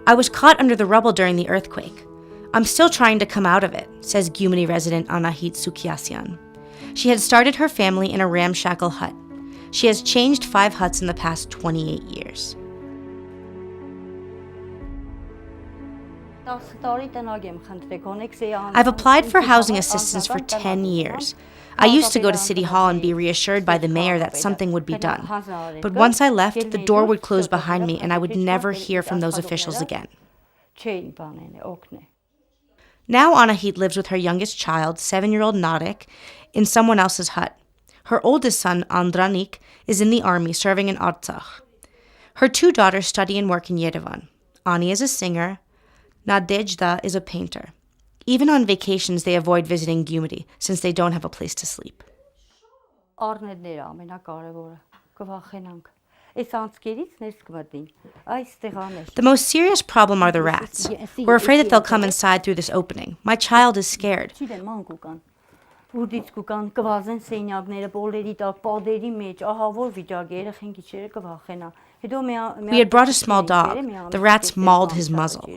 I was caught under the rubble during the earthquake. I'm still trying to come out of it, says Gyumri resident Anahit Sukiassyan. She had started her family in a ramshackle hut. She has changed 5 huts in the past 28 years. I've applied for housing assistance for 10 years. I used to go to City Hall and be reassured by the mayor that something would be done. But once I left, the door would close behind me and I would never hear from those officials again. Now Anahit lives with her youngest child, 7-year-old Narek, in someone else's hut. Her oldest son, Andranik, is in the army serving in Artsakh. Her 2 daughters study and work in Yerevan. Ani is a singer. Nadejda is a painter. Even on vacations, they avoid visiting Gyumri, since they don't have a place to sleep. The most serious problem are the rats. We're afraid that they'll come inside through this opening. My child is scared. We had brought a small dog. The rats mauled his muzzle.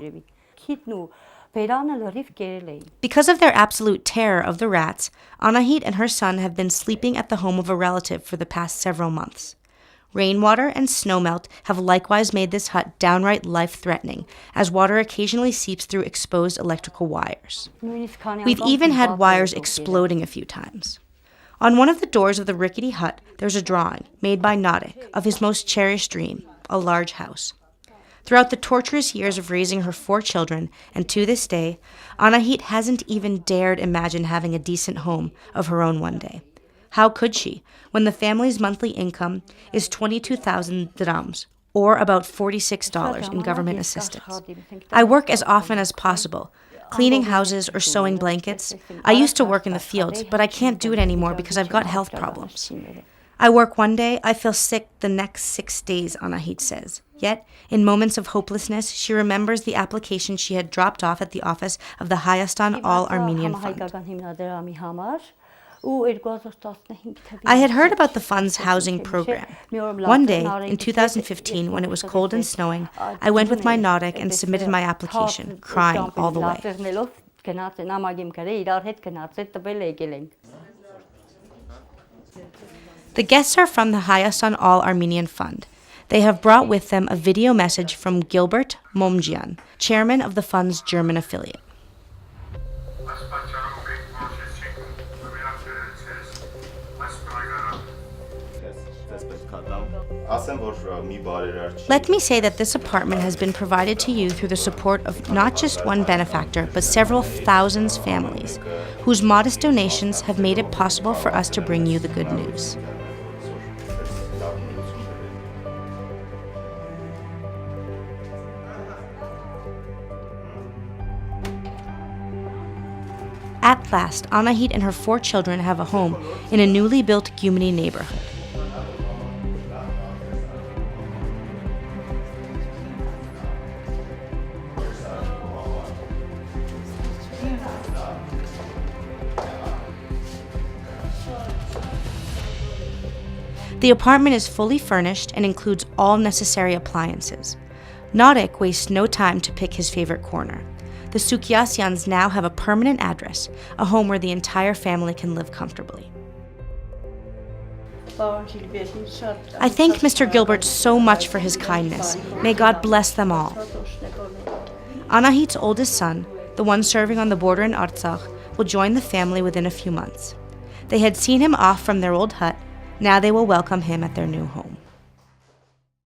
Because of their absolute terror of the rats, Anahit and her son have been sleeping at the home of a relative for the past several months. Rainwater and snowmelt have likewise made this hut downright life-threatening, as water occasionally seeps through exposed electrical wires. We've even had wires exploding a few times. On one of the doors of the rickety hut, there's a drawing, made by Narek, of his most cherished dream, a large house. Throughout the torturous years of raising her 4 children, and to this day, Anahit hasn't even dared imagine having a decent home of her own one day. How could she, when the family's monthly income is 22,000 dirhams, or about $46 in government assistance? I work as often as possible, cleaning houses or sewing blankets. I used to work in the fields, but I can't do it anymore because I've got health problems. I work one day, I feel sick the next 6 days, Anahit says. Yet, in moments of hopelessness, she remembers the application she had dropped off at the office of the Hayastan All-Armenian Fund. I had heard about the fund's housing program. One day, in 2015, when it was cold and snowing, I went with my Narek and submitted my application, crying all the way. The guests are from the Hayastan All-Armenian Fund. They have brought with them a video message from Gilbert Momjian, chairman of the fund's German affiliate. Let me say that this apartment has been provided to you through the support of not just one benefactor, but several thousands families, whose modest donations have made it possible for us to bring you the good news. At last, Anahit and her 4 children have a home in a newly built Gyumri neighborhood. The apartment is fully furnished and includes all necessary appliances. Narek wastes no time to pick his favorite corner. The Sukiassyans now have a permanent address, a home where the entire family can live comfortably. I thank Mr. Gilbert so much for his kindness. May God bless them all. Anahit's oldest son, the one serving on the border in Artsakh, will join the family within a few months. They had seen him off from their old hut. Now they will welcome him at their new home.